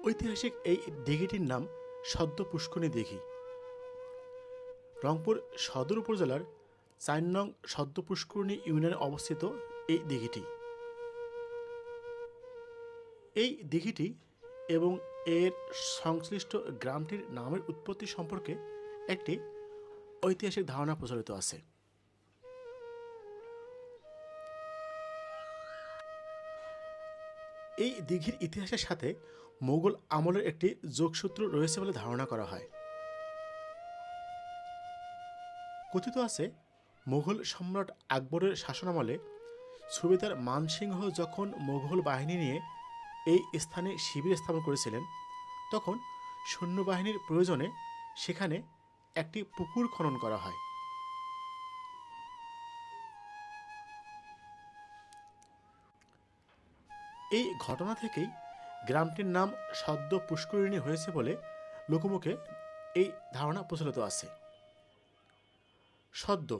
ঐতিহাসিক এই দিঘিটির নাম সদ্য পুষ্করণী দিঘি। রংপুর সদর উপজেলার ৪ নং সদ্য পুষ্করণী ইউনিয়নে অবস্থিত এই দিঘিটি। এই দিঘিটি এবং এর সংশ্লিষ্ট গ্রামটির নামের উৎপত্তি সম্পর্কে একটি ঐতিহাসিক ধারণা প্রচলিত আছে। এই দিঘির ইতিহাসের সাথে মোগল আমলের একটি যোগসূত্র রয়েছে বলে ধারণা করা হয়। কথিত আছে, মুঘল সম্রাট আকবরের শাসনামলে সুবেদার মানসিংহ যখন মুঘল বাহিনী নিয়ে এই স্থানে শিবির স্থাপন করেছিলেন, তখন সৈন্যবাহিনীর প্রয়োজনে সেখানে একটি পুকুর খনন করা হয়। এই ঘটনা থেকেই গ্রামটির নাম সদ্য পুষ্করিণী হয়েছে বলে লোকমুখে এই ধারণা প্রচলিত আছে। সদ্য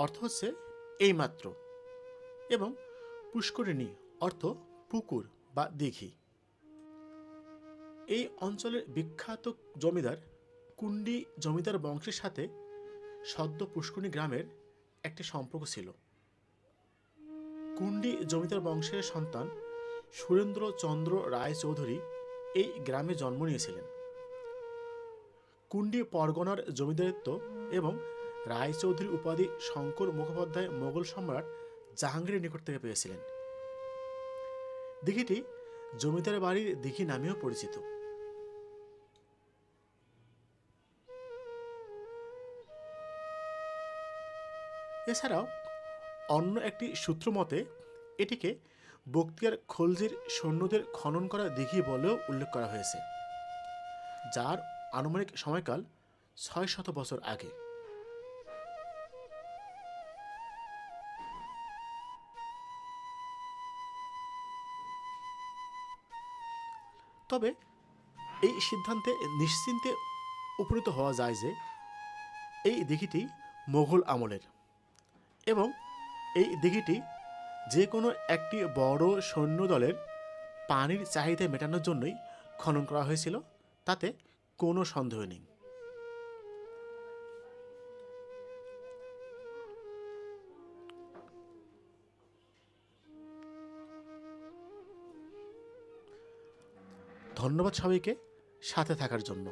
অর্থ হচ্ছে এইমাত্র, এবং পুষ্করিণী অর্থ পুকুর বা দিঘি। এই অঞ্চলের বিখ্যাত জমিদার কুণ্ডি জমিদার বংশের সাথে সদ্য পুষ্করিণী গ্রামের একটি সম্পর্ক ছিল। কুণ্ডি জমিদার বংশের সন্তান সুরেন্দ্র চন্দ্র রায় চৌধুরী এই গ্রামে জন্ম নিয়েছিলেন। কুণ্ডি পরগনার জমিদারিত্ব এবং রায়চৌধুরী উপাধি শঙ্কর মুখোপাধ্যায় মোগল সম্রাট জাহাঙ্গীরের নিকট থেকে পেয়েছিলেন। দিঘিটি জমিদার বাড়ির দিঘি নামেও পরিচিত। এছাড়াও অন্য একটি সূত্র মতে এটিকে বখতিয়ার খলজির সৈন্যদের খনন করা দিঘি বলেও উল্লেখ করা হয়েছে, যার আনুমানিক সময়কাল ৬০০ বছর আগে। তবে এই সিদ্ধান্তে নিশ্চিন্তে উপনীত হওয়া যায় যে এই দিঘিটি মোগল আমলের, এবং এই দিঘিটি যে কোনো একটি বড় সৈন্যদলের পানির চাহিদা মেটানোর জন্যই খনন করা হয়েছিল, তাতে কোনো সন্দেহ নেই। ধন্যবাদ সবাইকে সাথে থাকার জন্য।